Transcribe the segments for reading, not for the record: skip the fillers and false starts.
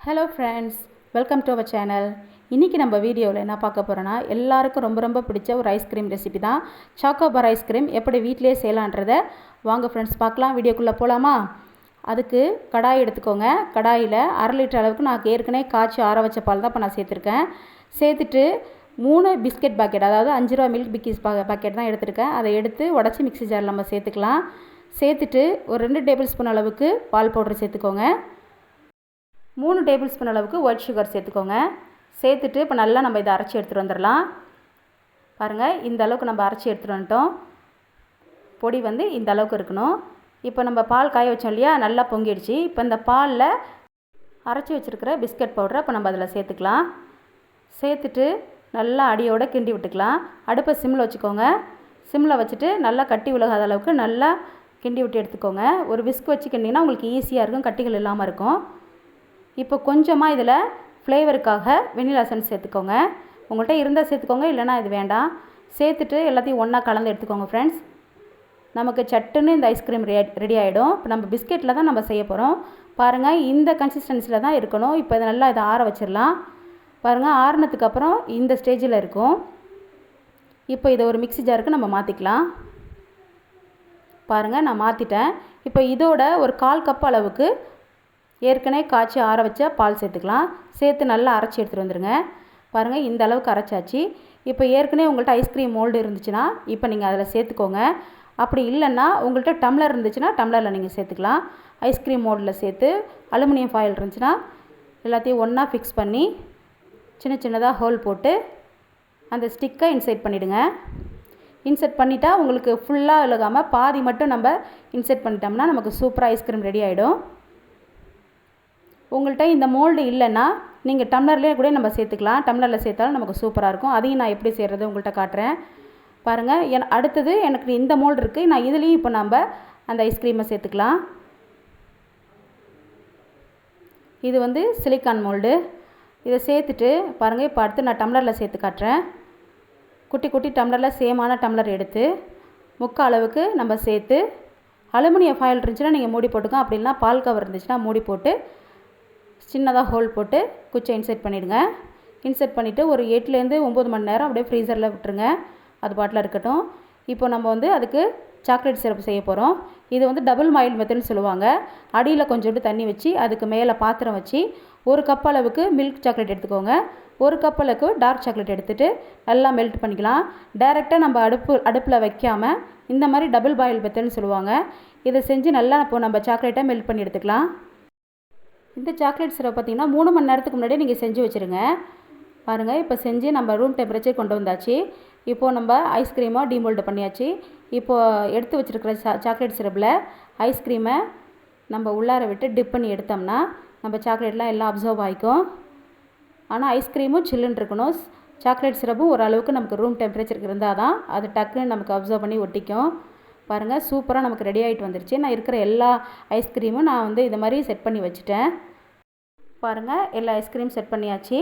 Hello friends, welcome to our channel. இன்றைக்கி நம்ம வீடியோவில் என்ன பார்க்க போகிறோன்னா, எல்லாருக்கும் ரொம்ப பிடிச்ச ஒரு ஐஸ்கிரீம் ரெசிபி தான். சாக்கோபார் ஐஸ்கிரீம் எப்படி வீட்டிலே செய்யலான்றதை வாங்க ஃப்ரெண்ட்ஸ் பார்க்கலாம். வீடியோக்குள்ளே போகலாமா? அதுக்கு கடாய் எடுத்துக்கோங்க. கடாயில் 1/2 லிட்டர் அளவுக்கு நான் ஏற்கனவே காய்ச்சி ஆற வச்ச பால் தான் இப்போ நான் சேர்த்துருக்கேன். சேர்த்துட்டு 3 பிஸ்கெட் பாக்கெட், அதாவது 5 ரூபா மில்க் பிக்கிஸ் பாக்கெட் தான் எடுத்துருக்கேன். அதை எடுத்து உடச்சி மிக்ஸி ஜாரில் நம்ம சேர்த்துக்கலாம். சேர்த்துட்டு ஒரு 2 டேபிள் ஸ்பூன் அளவுக்கு பால் பவுடர் சேர்த்துக்கோங்க. 3 டேபிள் ஸ்பூன் அளவுக்கு ஒயிட் சுகர் சேர்த்துக்கோங்க. சேர்த்துட்டு இப்போ நல்லா நம்ம இதை அரைச்சி எடுத்துகிட்டு வந்துடலாம். பாருங்கள், இந்த அளவுக்கு நம்ம அரைச்சி எடுத்துகிட்டு வந்துட்டோம். பொடி வந்து இந்த அளவுக்கு இருக்கணும். இப்போ நம்ம பால் காய வச்சோம் இல்லையா, நல்லா பொங்கிடுச்சு. இப்போ இந்த பாலில் அரைச்சி வச்சுருக்கிற பிஸ்கட் பவுடரை இப்போ நம்ம அதில் சேர்த்துக்கலாம். சேர்த்துட்டு நல்லா அடியோடு கிண்டி விட்டுக்கலாம். அடுப்பை சிம்மில் வச்சுக்கோங்க. சிம்மில் வச்சுட்டு நல்லா கட்டி விலகாத அளவுக்கு நல்லா கிண்டி விட்டு எடுத்துக்கோங்க. ஒரு விஸ்க் வச்சு கிண்டிங்கன்னா உங்களுக்கு ஈஸியாக இருக்கும், கட்டிகள் இல்லாமல் இருக்கும். இப்போ கொஞ்சமாக இதில் ஃப்ளேவருக்காக வெனிலா எசன்ஸ் சேர்த்துக்கோங்க. உங்கள்கிட்ட இருந்தால் சேர்த்துக்கோங்க, இல்லைனா இது வேண்டாம். சேர்த்துட்டு எல்லாத்தையும் ஒன்றா கலந்து எடுத்துக்கோங்க ஃப்ரெண்ட்ஸ். நமக்கு சட்டுன்னு இந்த ஐஸ்கிரீம் ரெடி ஆகிடும். இப்போ நம்ம பிஸ்கெட்டில் தான் நம்ம செய்ய போகிறோம். பாருங்கள், இந்த கன்சிஸ்டன்சியில் தான் இருக்கணும். இப்போ இதை நல்லா ஆற வச்சிடலாம். பாருங்கள், ஆறுனதுக்கப்புறம் இந்த ஸ்டேஜில் இருக்கும். இப்போ இதை ஒரு மிக்ஸி ஜாருக்கு நம்ம மாற்றிக்கலாம். பாருங்கள், நான் மாற்றிட்டேன். இப்போ இதோட ஒரு 1/4 கப் அளவுக்கு ஏற்கனவே காய்ச்சி ஆற வச்ச பால் சேர்த்துக்கலாம். சேர்த்து நல்லா அரைச்சி எடுத்துகிட்டு வந்துடுங்க. பாருங்கள், இந்த அளவுக்கு அரைச்சாச்சு. இப்போ ஏற்கனவே உங்கள்கிட்ட ஐஸ்கிரீம் மோல்டு இருந்துச்சுன்னா இப்போ நீங்கள் அதில் சேர்த்துக்கோங்க. அப்படி இல்லைன்னா உங்கள்கிட்ட டம்ளர் இருந்துச்சுன்னா டம்ளரில் நீங்கள் சேர்த்துக்கலாம். ஐஸ்கிரீம் மோல்டில் சேர்த்து அலுமினியம் ஃபாயில் இருந்துச்சுன்னா எல்லாத்தையும் ஒன்றா ஃபிக்ஸ் பண்ணி சின்னதாக ஹோல் போட்டு அந்த ஸ்டிக்கை இன்சர்ட் பண்ணிவிடுங்க. இன்சர்ட் பண்ணிட்டா உங்களுக்கு ஃபுல்லாக இழுகாமல் பாதி மட்டும் நம்ம இன்சர்ட் பண்ணிட்டோம்னா நமக்கு சூப்பராக ஐஸ்கிரீம் ரெடி ஆகிடும். உங்கள்கிட்ட இந்த மோல்டு இல்லைன்னா நீங்கள் டம்ளர்லேயே கூட நம்ம சேர்த்துக்கலாம். டம்ளரில் சேர்த்தாலும் நமக்கு சூப்பராக இருக்கும். அதையும் நான் எப்படி செய்கிறது உங்கள்கிட்ட காட்டுறேன். பாருங்கள், அடுத்தது எனக்கு இந்த மோல்டு இருக்குது. நான் இதுலேயும் இப்போ நம்ம அந்த ஐஸ்கிரீமை சேர்த்துக்கலாம். இது வந்து சிலிக்கான் மோல்டு. இதை சேர்த்துட்டு பாருங்கள், இப்போ அடுத்து நான் டம்ளரில் சேர்த்து காட்டுறேன். குட்டி டம்ளரில் சேமான டம்ளர் எடுத்து 3/4 அளவுக்கு நம்ம சேர்த்து அலுமினியம் ஃபாயில் இருந்துச்சுன்னா நீங்கள் மூடி போட்டுக்கோங்க. அப்படி இல்லைனா பால் கவர் இருந்துச்சுன்னா மூடி போட்டு சின்னதாக ஹோல் போட்டு குச்சை இன்சர்ட் பண்ணிவிடுங்க. இன்சர்ட் பண்ணிவிட்டு ஒரு 8லேருந்து 9 மணி நேரம் அப்படியே ஃப்ரீசரில் விட்டுருங்க. அது பாட்டில் இருக்கட்டும். இப்போ நம்ம வந்து அதுக்கு சாக்லேட் சிரப் செய்ய போகிறோம். இது வந்து டபுள் பாயில் மெத்தட்னு சொல்லுவாங்க. அடியில் கொஞ்சோண்டு தண்ணி வச்சு அதுக்கு மேலே பாத்திரம் வச்சு 1 கப் அளவுக்கு மில்க் சாக்லேட் எடுத்துக்கோங்க. 1 கப் அளவுக்கு டார்க் சாக்லேட் எடுத்துகிட்டு நல்லா மெல்ட் பண்ணிக்கலாம். டைரெக்டாக நம்ம அடுப்பில் வைக்காமல் இந்த மாதிரி டபுள் பாயில் மெத்தட்னு சொல்லுவாங்க. இதை செஞ்சு நல்லா இப்போ நம்ம சாக்லேட்டை மெல்ட் பண்ணி எடுத்துக்கலாம். இந்த சாக்லேட் சிரப் பார்த்திங்கன்னா 3 மணி நேரத்துக்கு முன்னாடியே நீங்கள் செஞ்சு வச்சுருங்க. பாருங்கள், இப்போ செஞ்சு நம்ம ரூம் டெம்பரேச்சர் கொண்டு வந்தாச்சு. இப்போது நம்ம ஐஸ்கிரீமாக டீமோல்டு பண்ணியாச்சு. இப்போது எடுத்து வச்சுருக்கிற சாக்லேட் சிரப்பில் ஐஸ்கிரீமை நம்ம உள்ளார விட்டு டிப் பண்ணி எடுத்தோம்னா நம்ம சாக்லேட்லாம் எல்லாம் அப்சர்வ் ஆகிக்கும். ஆனால் ஐஸ்கிரீமும் சில்லுன்னு இருக்கணும். சாக்லேட் சிரப்பும் ஓரளவுக்கு நமக்கு ரூம் டெம்பரேச்சருக்கு இருந்தால் தான் அது டக்குன்னு நமக்கு அப்சர்வ் பண்ணி ஒட்டிக்கும். பாருங்கள், சூப்பராக நமக்கு ரெடி ஆகிட்டு வந்துருச்சு. நான் இருக்கிற எல்லா ஐஸ்கிரீமும் நான் வந்து இது மாதிரி செட் பண்ணி வச்சுட்டேன். பாருங்கள், எல்லா ஐஸ்கிரீம் செட் பண்ணியாச்சு.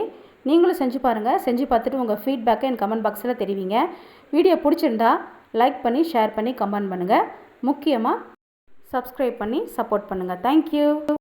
நீங்களும் செஞ்சு பாருங்கள். செஞ்சு பார்த்துட்டு உங்கள் ஃபீட்பேக்கை என் கமெண்ட் பாக்ஸில் தெரிவிங்க. வீடியோ பிடிச்சிருந்தா லைக் பண்ணி ஷேர் பண்ணி கமெண்ட் பண்ணுங்கள். முக்கியமாக சப்ஸ்கிரைப் பண்ணி சப்போர்ட் பண்ணுங்கள். தேங்க்யூ.